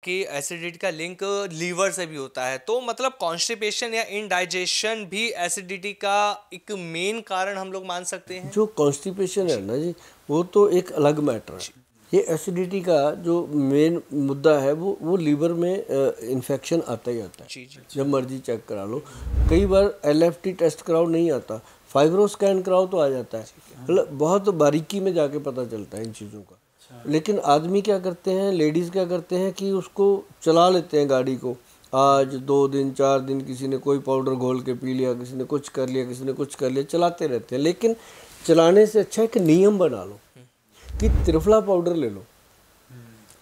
कि एसिडिटी का link liver से भी होता है, तो मतलब कॉन्स्टिपेशन या इनडाइजेशन भी एसिडिटी का एक मेन कारण हम लोग मान सकते हैं। जो कॉन्स्टिपेशन है ना जी, वो तो एक अलग मैटर है। ये एसिडिटी का जो मेन मुद्दा है वो लीवर में इन्फेक्शन आता ही आता है। जी जी। जब मर्जी चेक करा लो, कई बार LFT टेस्ट कराओ नहीं आता, फाइब्रो स्कैन कराओ तो आ जाता है। मतलब बहुत बारीकी में जाके पता चलता है इन चीज़ों का। लेकिन आदमी क्या करते हैं, लेडीज़ क्या करते हैं कि उसको चला लेते हैं गाड़ी को, आज 2 दिन 4 दिन किसी ने कोई पाउडर घोल के पी लिया, किसी ने कुछ कर लिया, किसी ने कुछ कर लिया, चलाते रहते हैं। लेकिन चलाने से अच्छा एक नियम बना लो कि त्रिफला पाउडर ले लो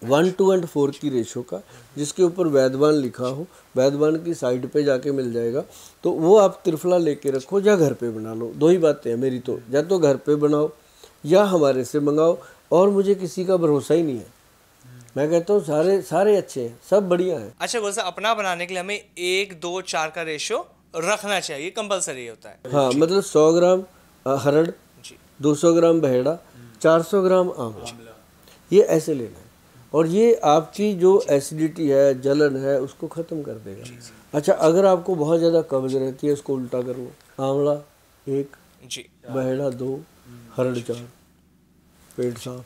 1:4 की रेशो का, जिसके ऊपर वैद्यवान लिखा हो, वैद्यवान की साइड पे जाके मिल जाएगा। तो वो आप त्रिफला लेके रखो या घर पे बना लो। दो ही बातें हैं मेरी तो, या तो घर पे बनाओ या हमारे से मंगाओ। और मुझे किसी का भरोसा ही नहीं है। मैं कहता हूँ सारे सारे अच्छे हैं, सब बढ़िया हैं। अच्छा बोल, अपना बनाने के लिए हमें 1:2:4 का रेशो रखना चाहिए, कंपलसरी होता है। हाँ, मतलब 100 ग्राम हरड़, जी 200 ग्राम बहेड़ा, 400 ग्राम आंवला, ये ऐसे लेना है। और ये आपकी जो एसिडिटी है, जलन है, उसको ख़त्म कर देगा। अच्छा, अगर आपको बहुत ज़्यादा कब्ज रहती है, इसको उल्टा कर लो। आंवला 1, जी बहेड़ा 2, हरड़ 4, पेट साफ।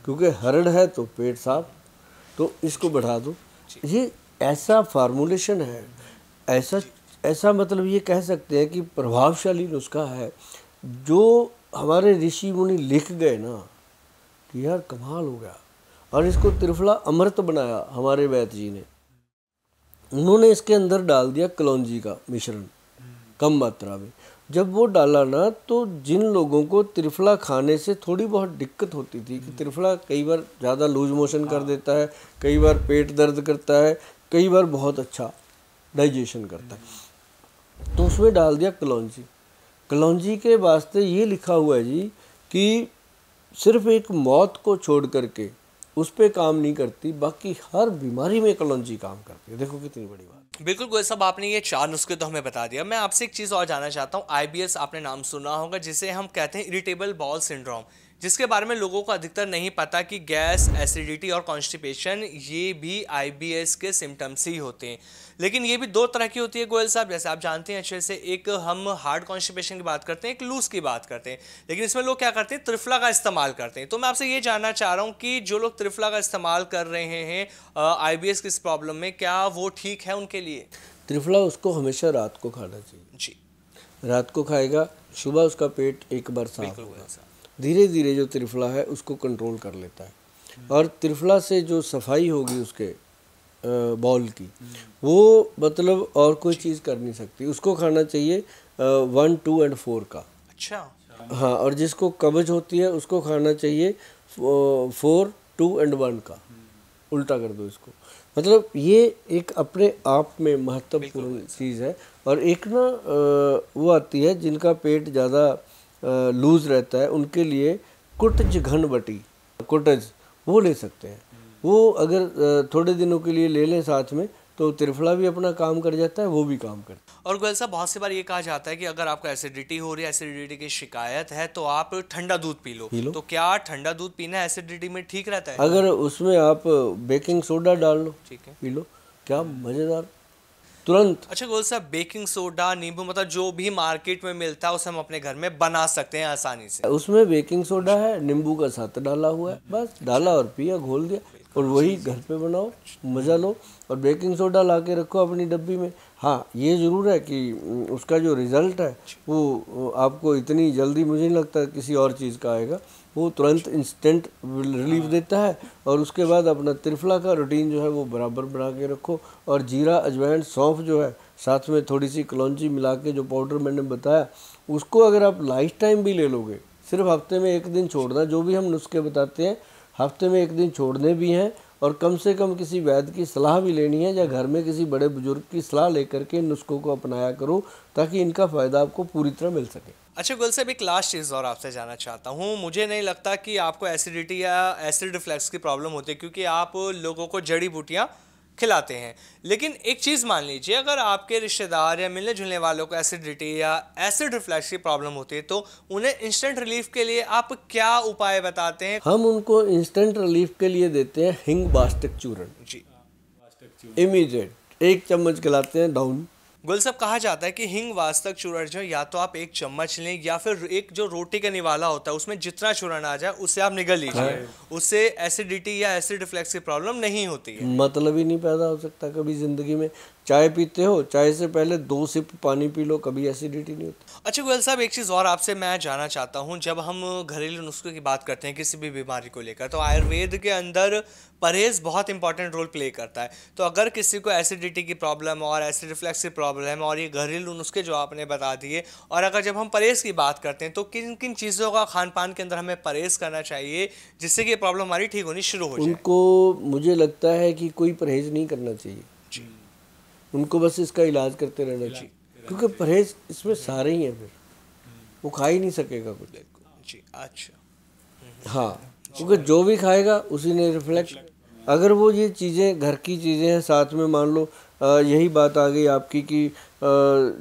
क्योंकि हरड़ है तो पेट साफ, तो इसको बढ़ा दो। ये ऐसा फार्मूलेशन है, ऐसा ऐसा मतलब ये कह सकते हैं कि प्रभावशाली नुस्खा है, जो हमारे ऋषि मुनि लिख गए ना कि यार कमाल हो गया। और इसको त्रिफला अमृत बनाया हमारे वैद्य जी ने। उन्होंने इसके अंदर डाल दिया कलौंजी का मिश्रण कम मात्रा में। जब वो डाला ना, तो जिन लोगों को त्रिफला खाने से थोड़ी बहुत दिक्कत होती थी कि त्रिफला कई बार ज़्यादा लूज मोशन कर देता है, कई बार पेट दर्द करता है, कई बार बहुत अच्छा डाइजेशन करता है, तो उसमें डाल दिया कलौंजी। कलौंजी के वास्ते ये लिखा हुआ है जी कि सिर्फ एक मौत को छोड़ करके उस पे काम नहीं करती, बाकी हर बीमारी में कलौंजी काम करती है। देखो कितनी बड़ी बात। बिल्कुल गोयल साहब, आपने ये 4 नुस्खे तो हमें बता दिया। मैं आपसे एक चीज़ और जानना चाहता हूँ। IBS आपने नाम सुना होगा, जिसे हम कहते हैं इरिटेबल बाउल सिंड्रोम, जिसके बारे में लोगों को अधिकतर नहीं पता कि गैस, एसिडिटी और कॉन्स्टिपेशन ये भी IBS के सिम्टम्स ही होते हैं। लेकिन ये भी 2 तरह की होती है गोयल साहब, जैसे आप जानते हैं अच्छे से। एक हम हार्ड कॉन्स्टिपेशन की बात करते हैं, एक लूज की बात करते हैं। लेकिन इसमें लोग क्या करते हैं, त्रिफला का इस्तेमाल करते हैं। तो मैं आपसे ये जानना चाह रहा हूँ कि जो लोग त्रिफला का इस्तेमाल कर रहे हैं IBS की इस प्रॉब्लम में, क्या वो ठीक है उनके लिए? त्रिफला उसको हमेशा रात को खाना चाहिए। जी रात को खाएगा, सुबह उसका पेट एक बार साफ होगा। साहब। धीरे धीरे जो त्रिफला है उसको कंट्रोल कर लेता है। और त्रिफला से जो सफाई होगी उसके बाउल की, वो मतलब और कोई चीज़ कर नहीं सकती। उसको खाना चाहिए 1, 2 और 4 का। अच्छा। हाँ, और जिसको कब्ज होती है उसको खाना चाहिए 4, 2 और 1 का। उल्टा कर दो इसको। मतलब ये एक अपने आप में महत्वपूर्ण चीज़ है। और एक ना वो आती है जिनका पेट ज़्यादा लूज रहता है, उनके लिए कुटज घन बटी, कुटज, वो ले सकते हैं। वो अगर थोड़े दिनों के लिए ले लें साथ में, तो त्रिफला भी अपना काम कर जाता है, वो भी काम करता है। और गोयल साहब, बहुत सी बार ये कहा जाता है कि अगर आपको एसिडिटी हो रही है, एसिडिटी की शिकायत है, तो आप ठंडा दूध पी लो। तो क्या ठंडा दूध पीना एसिडिटी में ठीक रहता है? अगर उसमें आप बेकिंग सोडा डाल लो, ठीक है, पी लो, क्या मज़ेदार, तुरंत। अच्छा गोयल साहब, बेकिंग सोडा, नींबू, मतलब जो भी मार्केट में मिलता है उसे हम अपने घर में बना सकते हैं आसानी से? उसमें बेकिंग सोडा है, नींबू का साथ डाला हुआ है, बस डाला और पिया, घोल दिया। और वही घर पे बनाओ, मज़ा लो। और बेकिंग सोडा ला के रखो अपनी डब्बी में। हाँ, ये ज़रूर है कि उसका जो रिज़ल्ट है वो आपको इतनी जल्दी मुझे नहीं लगता किसी और चीज़ का आएगा। वो तुरंत इंस्टेंट रिलीफ देता है। और उसके बाद अपना त्रिफला का रूटीन जो है वो बराबर बना के रखो। और जीरा, अजवाइन, सौंफ जो है, साथ में थोड़ी सी कलौंजी मिला के जो पाउडर मैंने बताया, उसको अगर आप लाइफ टाइम भी ले लोगे, सिर्फ हफ्ते में 1 दिन छोड़ना, जो भी हम नुस्खे बताते हैं हफ्ते में 1 दिन छोड़ने भी हैं। और कम से कम किसी वैद्य की सलाह भी लेनी है, या घर में किसी बड़े बुजुर्ग की सलाह लेकर के इन नुस्खों को अपनाया करो, ताकि इनका फ़ायदा आपको पूरी तरह मिल सके। अच्छा गोयल साहब, एक लास्ट चीज़ और आपसे जानना चाहता हूँ। मुझे नहीं लगता कि आपको एसिडिटी या एसिड रिफ्लक्स की प्रॉब्लम होती है, क्योंकि आप लोगों को जड़ी बूटियाँ खिलाते हैं। लेकिन एक चीज़ मान लीजिए, अगर आपके रिश्तेदार या मिलने जुलने वालों को एसिडिटी या एसिड रिफ्लक्स की प्रॉब्लम होती है, तो उन्हें इंस्टेंट रिलीफ के लिए आप क्या उपाय बताते हैं? हम उनको इंस्टेंट रिलीफ के लिए देते हैं हिंग बास्टिक चूर्ण। जी इमीडिएट 1 चम्मच खिलाते हैं डाउन। गुल साहब, कहा जाता है कि हींग वास्तक चूर्ण जो या तो आप 1 चम्मच लें या फिर एक जो रोटी का निवाला होता है उसमें जितना चूर्ण आ जाए उससे आप निगल लीजिए, उससे एसिडिटी या एसिड रिफ्लक्स की प्रॉब्लम नहीं होती है। मतलब ही नहीं पैदा हो सकता कभी जिंदगी में। चाय पीते हो, चाय से पहले 2 सिप पानी पी लो, कभी एसिडिटी नहीं होती। अच्छा गोयल साहब, एक चीज़ और आपसे मैं जानना चाहता हूँ, जब हम घरेलू नुस्खे की बात करते हैं किसी भी बीमारी को लेकर, तो आयुर्वेद के अंदर परहेज बहुत इंपॉर्टेंट रोल प्ले करता है। तो अगर किसी को एसिडिटी की प्रॉब्लम और एसिड रिफ्लक्स की प्रॉब्लम है और ये घरेलू नुस्खे जो आपने बता दिए, और अगर जब हम परहेज की बात करते हैं तो किन किन चीज़ों का खान पान के अंदर हमें परहेज करना चाहिए जिससे कि ये प्रॉब्लम हमारी ठीक होनी शुरू हो जाए? उनको मुझे लगता है कि कोई परहेज नहीं करना चाहिए जी। उनको, बस इसका इलाज करते रहना चाहिए, क्योंकि परहेज इसमें सारे ही हैं, फिर वो खा ही नहीं सकेगा कुछ। जी। अच्छा। हाँ, क्योंकि जो भी खाएगा उसी ने रिफ्लेक्ट। अगर वो ये चीज़ें घर की चीज़ें हैं, साथ में मान लो यही बात आ गई आपकी कि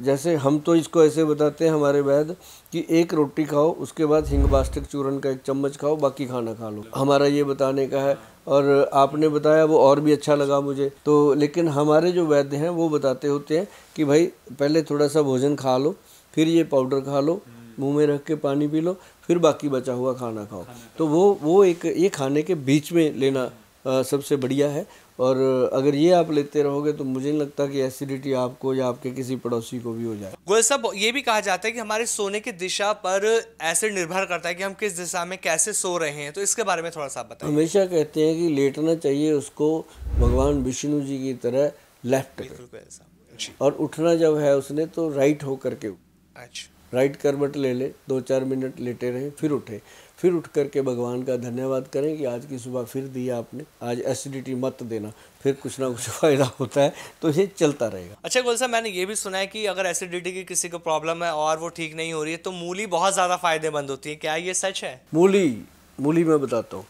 जैसे हम तो इसको ऐसे बताते हैं हमारे वैद्य कि 1 रोटी खाओ, उसके बाद हींग वास्तक चूर्ण का 1 चम्मच खाओ, बाकी खाना खा लो, हमारा ये बताने का है। और आपने बताया वो और भी अच्छा लगा मुझे तो। लेकिन हमारे जो वैद्य हैं वो बताते होते हैं कि भाई पहले थोड़ा सा भोजन खा लो, फिर ये पाउडर खा लो, मुंह में रख के पानी पी लो, फिर बाकी बचा हुआ खाना खाओ। तो वो एक ये खाने के बीच में लेना सबसे बढ़िया है। और अगर ये आप लेते रहोगे तो मुझे नहीं लगता कि एसिडिटी आपको या आपके किसी पड़ोसी को भी हो जाए। गोयल साहब, ये भी कहा जाता है कि हमारे सोने की दिशा पर एसिड निर्भर करता है कि हम किस दिशा में कैसे सो रहे हैं, तो इसके बारे में थोड़ा सा बताइए। हमेशा कहते हैं कि लेटना चाहिए उसको भगवान विष्णु जी की तरह लेफ्ट बिल्कुल गोयल साहब जी। और उठना जब है उसने तो राइट होकर के, अच्छा। राइट करवट ले ले, 2-4 मिनट लेटे रहे, फिर उठे, फिर उठ करके भगवान का धन्यवाद करें कि आज की सुबह फिर दिया आपने, आज एसिडिटी मत देना, फिर कुछ ना कुछ फ़ायदा होता है, तो ये चलता रहेगा। अच्छा गोयल साहब, मैंने ये भी सुना है कि अगर एसिडिटी की किसी को प्रॉब्लम है और वो ठीक नहीं हो रही है तो मूली बहुत ज़्यादा फायदेमंद होती है, क्या ये सच है? मूली मैं बताता हूँ,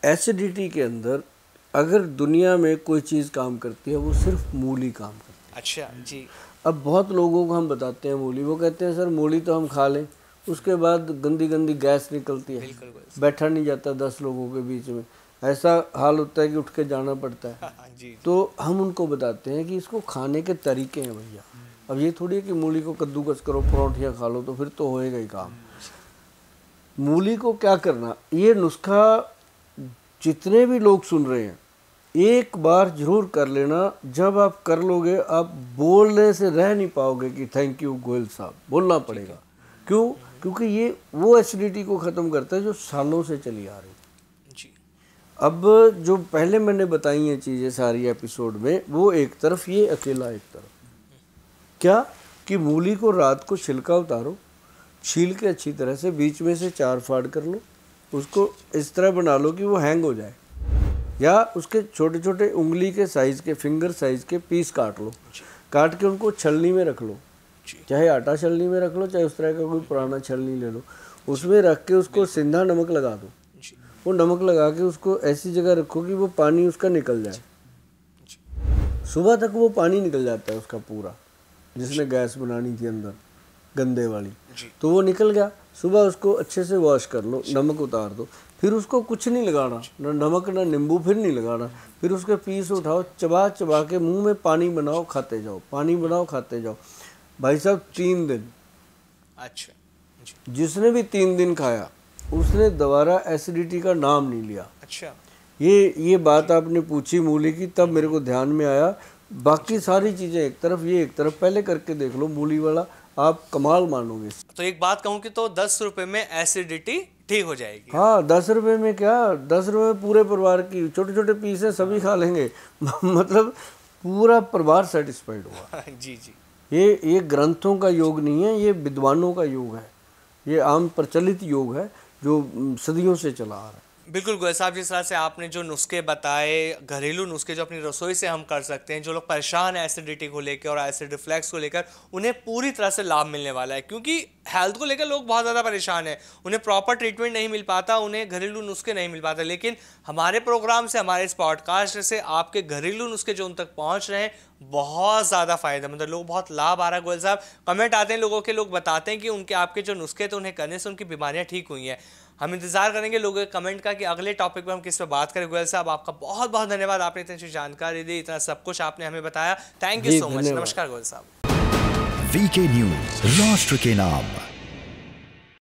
एसिडिटी के अंदर अगर दुनिया में कोई चीज़ काम करती है वो सिर्फ मूली काम करती है। अच्छा जी। अब बहुत लोगों को हम बताते हैं मूली, वो कहते हैं सर मूली तो हम खा लें, उसके बाद गंदी गंदी गैस निकलती है, बैठा नहीं जाता 10 लोगों के बीच में, ऐसा हाल होता है कि उठ के जाना पड़ता है। जी। तो हम उनको बताते हैं कि इसको खाने के तरीके हैं भैया। अब ये थोड़ी है कि मूली को कद्दूकस करो, परोठियाँ खा लो, तो फिर तो होएगा ही काम। मूली को क्या करना, ये नुस्खा जितने भी लोग सुन रहे हैं एक बार जरूर कर लेना। जब आप कर लोगे आप बोलने से रह नहीं पाओगे कि थैंक यू गोयल साहब, बोलना पड़ेगा। क्यों? क्योंकि ये वो एसिडिटी को ख़त्म करता है जो सालों से चली आ रही जी। अब जो पहले मैंने बताई हैं चीज़ें सारी एपिसोड में, वो एक तरफ, ये अकेला एक तरफ। क्या कि मूली को रात को छिलका उतारो, छील के अच्छी तरह से बीच में से 4 फाड़ कर लो, उसको इस तरह बना लो कि वो हैंग हो जाए, या उसके छोटे छोटे उंगली के साइज़ के, फिंगर साइज़ के पीस काट लो, काट के उनको छलनी में रख लो, चाहे आटा छलनी में रख लो, चाहे उस तरह का कोई पुराना छलनी ले लो, उसमें रख के उसको सिंधा नमक लगा दो। वो नमक लगा के उसको ऐसी जगह रखो कि वो पानी उसका निकल जाए। सुबह तक वो पानी निकल जाता है उसका पूरा, जिसने गैस बनानी थी अंदर गंदे वाली, तो वो निकल गया। सुबह उसको अच्छे से वॉश कर लो, नमक उतार दो, फिर उसको कुछ नहीं लगाना, ना नमक ना नींबू, फिर नहीं लगाना। फिर उसके पीस उठाओ, चबा चबा के मुंह में पानी बनाओ, खाते जाओ, पानी बनाओ, खाते जाओ। भाई साहब 3 दिन। अच्छा। जिसने भी 3 दिन खाया उसने दोबारा एसिडिटी का नाम नहीं लिया। अच्छा। ये बात आपने पूछी मूली की, तब मेरे को ध्यान में आया। बाकी सारी चीज़ें एक तरफ, ये एक तरफ, पहले करके देख लो मूली वाला, आप कमाल मानोगे। तो एक बात कहूँ कि तो 10 रुपए में एसिडिटी ठीक हो जाएगी। हाँ, 10 रुपये में क्या, 10 रुपये में पूरे परिवार की, छोटे छोटे पीस है, सभी खा लेंगे मतलब पूरा परिवार सेटिस्फाइड हुआ। जी जी। ये ग्रंथों का योग नहीं है, ये विद्वानों का योग है, ये आम प्रचलित योग है जो सदियों से चला आ रहा है। बिल्कुल गोयल साहब, जिस तरह से आपने जो नुस्खे बताए, घरेलू नुस्खे जो अपनी रसोई से हम कर सकते हैं, जो लोग परेशान हैं एसिडिटी को लेकर और एसिड रिफ्लैक्स को लेकर, उन्हें पूरी तरह से लाभ मिलने वाला है। क्योंकि हेल्थ को लेकर लोग बहुत ज़्यादा परेशान हैं, उन्हें प्रॉपर ट्रीटमेंट नहीं मिल पाता, उन्हें घरेलू नुस्खे नहीं मिल पाते। लेकिन हमारे प्रोग्राम से, हमारे इस पॉडकास्ट से आपके घरेलू नुस्खे जो उन तक पहुँच रहे हैं, बहुत ज़्यादा फायदेमंद है, लोग बहुत लाभ आ रहा है। गोयल साहब, कमेंट आते हैं लोगों के, लोग बताते हैं कि उनके आपके जो नुस्खे थे उन्हें करने से उनकी बीमारियाँ ठीक हुई हैं। हम इंतजार करेंगे लोगों के कमेंट का कि अगले टॉपिक पे हम किस पे बात करें। गोयल साहब आपका बहुत बहुत धन्यवाद, आपने इतनी अच्छी जानकारी दी, इतना सब कुछ आपने हमें बताया। Thank you so much. नमस्कार गोयल साहब। वीके न्यूज, राष्ट्र के नाम।